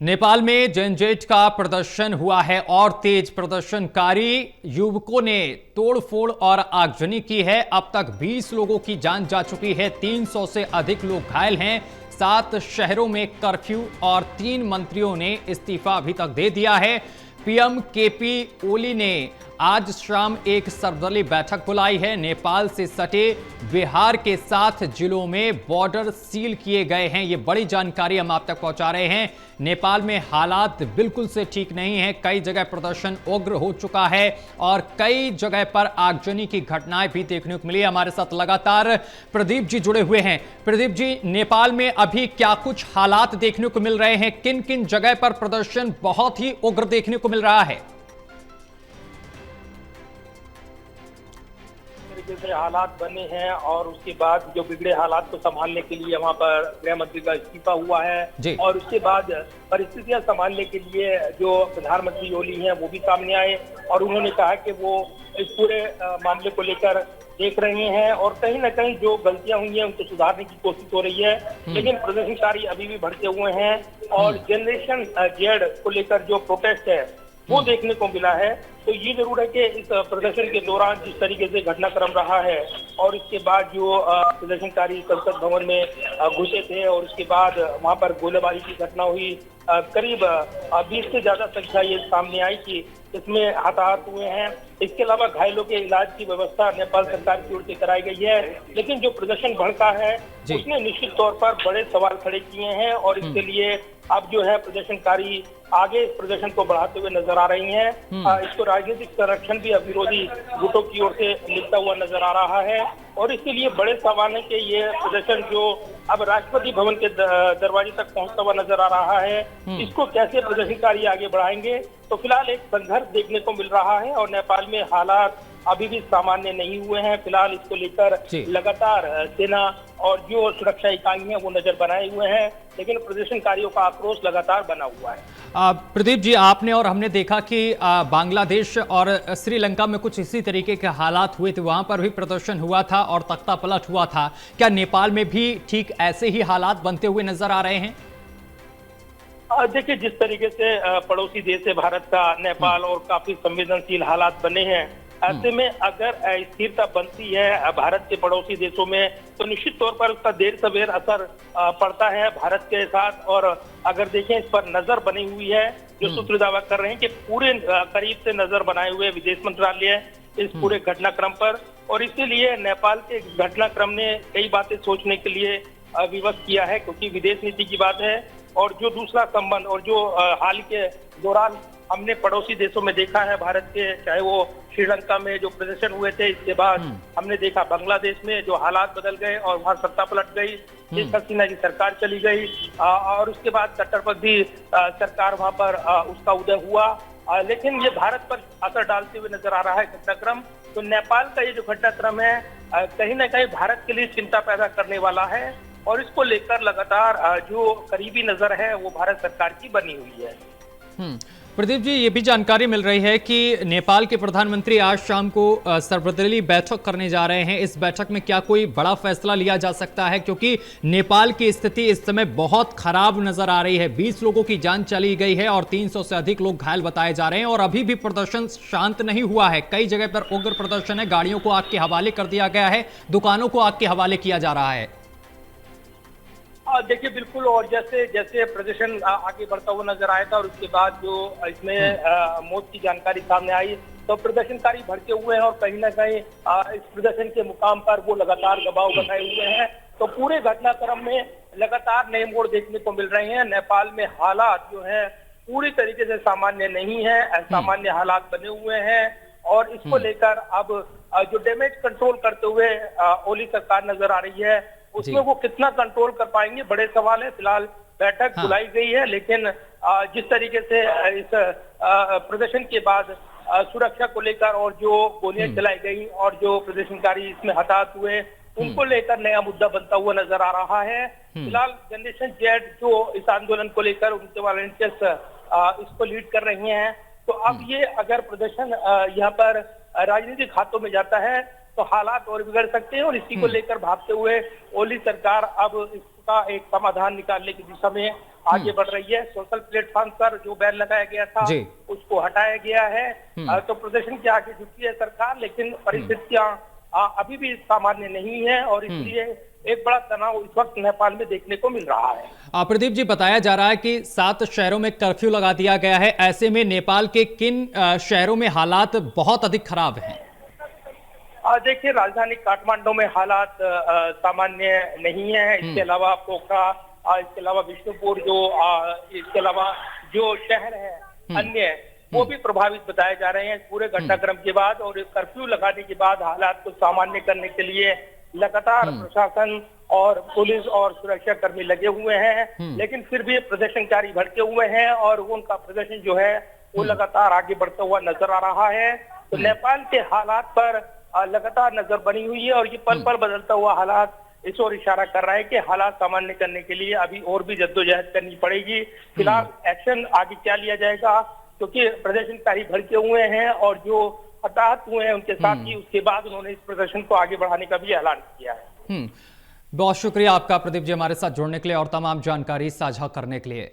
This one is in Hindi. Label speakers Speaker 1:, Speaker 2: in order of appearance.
Speaker 1: नेपाल में जनजेट का प्रदर्शन हुआ है और तेज प्रदर्शनकारी युवकों ने तोड़फोड़ और आगजनी की है। अब तक 20 लोगों की जान जा चुकी है, 300 से अधिक लोग घायल हैं। 7 शहरों में कर्फ्यू और 3 मंत्रियों ने इस्तीफा अभी तक दे दिया है। पीएम केपी ओली ने आज शाम एक सर्वदलीय बैठक बुलाई है। नेपाल से सटे बिहार के 7 जिलों में बॉर्डर सील किए गए हैं। ये बड़ी जानकारी हम आप तक पहुंचा रहे हैं। नेपाल में हालात बिल्कुल से ठीक नहीं है। कई जगह प्रदर्शन उग्र हो चुका है और कई जगह पर आगजनी की घटनाएं भी देखने को मिली। हमारे साथ लगातार प्रदीप जी जुड़े हुए हैं। प्रदीप जी, नेपाल में अभी क्या कुछ हालात देखने को मिल रहे हैं? किन किन जगह पर प्रदर्शन बहुत ही उग्र देखने को मिल रहा है?
Speaker 2: से हालात बने हैं और उसके बाद जो बिगड़े हालात को संभालने के लिए वहां पर गृह मंत्री का इस्तीफा हुआ है और उसके बाद परिस्थितियां संभालने के लिए जो प्रधानमंत्री ओली हैं वो भी सामने आए और उन्होंने कहा कि वो इस पूरे मामले को लेकर देख रहे हैं और कहीं ना कहीं जो गलतियां हुई हैं उनको सुधारने की कोशिश हो रही है। लेकिन प्रदर्शनकारी अभी भी भड़के हुए हैं और जनरेशन जेड को लेकर जो प्रोटेस्ट है वो देखने को मिला है। तो ये जरूर है कि इस प्रदर्शन के दौरान जिस तरीके से घटनाक्रम रहा है और इसके बाद जो प्रदर्शनकारी संसद भवन में घुसे थे और उसके बाद वहां पर गोलीबारी की घटना हुई, करीब 20 से ज्यादा संख्या ये सामने आई कि इसमें हताहत हुए हैं। इसके अलावा घायलों के इलाज की व्यवस्था नेपाल सरकार की ओर से कराई गई है। लेकिन जो प्रदर्शन भड़का है उसने निश्चित तौर पर बड़े सवाल खड़े किए हैं और इसके लिए अब जो है प्रदर्शनकारी आगे इस प्रदर्शन को बढ़ाते हुए नजर आ रही हैं। इसको राजनीतिक संरक्षण भी विरोधी गुटों की ओर से मिलता हुआ नजर आ रहा है और इसके लिए बड़े सवाल है कि ये प्रदर्शन जो अब राष्ट्रपति भवन के दरवाजे तक पहुंचता हुआ नजर आ रहा है, इसको कैसे प्रदर्शनकारी आगे बढ़ाएंगे। तो फिलहाल एक संघर्ष देखने को मिल रहा है और नेपाल में हालात अभी भी सामान्य नहीं हुए हैं। फिलहाल इसको लेकर लगातार सेना और जो सुरक्षा इकाई है वो नजर बनाए हुए हैं, लेकिन प्रदर्शनकारियों का आक्रोश लगातार बना हुआ है।
Speaker 1: प्रदीप जी, आपने और हमने देखा कि बांग्लादेश और श्रीलंका में कुछ इसी तरीके के हालात हुए थे, वहां पर भी प्रदर्शन हुआ था और तख्ता पलट हुआ था। क्या नेपाल में भी ठीक ऐसे ही हालात बनते हुए नजर आ रहे हैं?
Speaker 2: देखिए, जिस तरीके से पड़ोसी देश है भारत का नेपाल और काफी संवेदनशील हालात बने हैं, ऐसे में अगर स्थिरता बनती है भारत के पड़ोसी देशों में तो निश्चित तौर पर उसका देर सवेर असर पड़ता है भारत के साथ। और अगर देखें, इस पर नजर बनी हुई है। जो सूत्र दावा कर रहे हैं कि पूरे करीब से नजर बनाए हुए विदेश मंत्रालय इस पूरे घटनाक्रम पर, और इसीलिए नेपाल के घटनाक्रम ने कई बातें सोचने के लिए विवश किया है, क्योंकि विदेश नीति की बात है। और जो दूसरा संबंध और जो हाल के दौरान हमने पड़ोसी देशों में देखा है भारत के, चाहे वो श्रीलंका में जो प्रदर्शन हुए थे, इसके बाद हमने देखा बांग्लादेश में जो हालात बदल गए और वहां सत्ता पलट गई, शेख हसीना की सरकार चली गई और उसके बाद कट्टरपंथी सरकार वहां पर उसका उदय हुआ। लेकिन ये भारत पर असर डालते हुए नजर आ रहा है घटनाक्रम। तो नेपाल का ये जो घटनाक्रम है कहीं ना कहीं भारत के लिए चिंता पैदा करने वाला है और इसको लेकर लगातार जो करीबी नजर है वो भारत सरकार की बनी हुई है।
Speaker 1: प्रदीप जी, ये भी जानकारी मिल रही है कि नेपाल के प्रधानमंत्री आज शाम को सर्वदलीय बैठक करने जा रहे हैं। इस बैठक में क्या कोई बड़ा फैसला लिया जा सकता है? क्योंकि नेपाल की स्थिति इस समय बहुत खराब नजर आ रही है। 20 लोगों की जान चली गई है और 300 से अधिक लोग घायल बताए जा रहे हैं और अभी भी प्रदर्शन शांत नहीं हुआ है। कई जगह पर उग्र प्रदर्शन है, गाड़ियों को आग के हवाले कर दिया गया है, दुकानों को आग के हवाले किया जा रहा है।
Speaker 2: देखिए, बिल्कुल। और जैसे जैसे प्रदर्शन आगे बढ़ता हुआ नजर आया था और उसके बाद जो इसमें मौत की जानकारी सामने आई तो प्रदर्शनकारी भड़के हुए हैं और कहीं ना कहीं इस प्रदर्शन के मुकाम पर वो लगातार दबाव बनाए हुए हैं। तो पूरे घटनाक्रम में लगातार नए मोड़ देखने को मिल रहे हैं। नेपाल में हालात जो है पूरी तरीके से सामान्य नहीं है, असामान्य हालात बने हुए हैं और इसको लेकर अब जो डैमेज कंट्रोल करते हुए ओली सरकार नजर आ रही है उसमें वो कितना कंट्रोल कर पाएंगे, बड़े सवाल है। फिलहाल बैठक बुलाई गई है, लेकिन जिस तरीके से इस प्रदर्शन के बाद सुरक्षा को लेकर और जो गोलियां चलाई गई और जो प्रदर्शनकारी इसमें हताहत हुए उनको लेकर नया मुद्दा बनता हुआ नजर आ रहा है। फिलहाल जनरेशन जेड जो इस आंदोलन को लेकर उनके वॉलंटियर्स इसको लीड कर रही हैं, तो अब ये अगर प्रदर्शन यहाँ पर राजनीतिक हाथों में जाता है तो हालात और बिगड़ सकते हैं और इसी को लेकर भागते हुए ओली सरकार अब इसका एक समाधान निकालने की दिशा में आगे बढ़ रही है। सोशल प्लेटफॉर्म पर जो बैन लगाया गया था उसको हटाया गया है। तो प्रदर्शन के आगे झुकी है सरकार, लेकिन परिस्थितियां अभी भी सामान्य नहीं है और इसलिए एक बड़ा तनाव इस वक्त नेपाल में देखने को मिल रहा है।
Speaker 1: प्रदीप जी, बताया जा रहा है कि 7 शहरों में कर्फ्यू लगा दिया गया है। ऐसे में नेपाल के किन शहरों में हालात बहुत अधिक खराब हैं?
Speaker 2: देखिए, राजधानी काठमांडू में हालात सामान्य नहीं है। इसके अलावा पोखरा, इसके अलावा विष्णुपुर, इसके अलावा जो शहर है अन्य, वो भी प्रभावित बताए जा रहे हैं पूरे घटनाक्रम के बाद। और कर्फ्यू लगाने के बाद हालात को सामान्य करने के लिए लगातार प्रशासन और पुलिस और सुरक्षा कर्मी लगे हुए हैं, लेकिन फिर भी प्रदर्शनकारी भड़के हुए हैं और उनका प्रदर्शन जो है वो लगातार आगे बढ़ता हुआ नजर आ रहा है। तो नेपाल के हालात पर लगातार नजर बनी हुई है और ये पल पल बदलता हुआ हालात इस ओर इशारा कर रहा है कि हालात सामान्य करने के लिए अभी और भी जद्दोजहद करनी पड़ेगी। फिलहाल एक्शन आगे क्या लिया जाएगा, क्योंकि प्रदर्शनकारी भड़के हुए हैं और जो हताहत हुए हैं उनके साथ ही उसके बाद उन्होंने इस प्रदर्शन को आगे बढ़ाने का भी ऐलान किया है।
Speaker 1: बहुत शुक्रिया आपका प्रदीप जी, हमारे साथ जुड़ने के लिए और तमाम जानकारी साझा करने के लिए।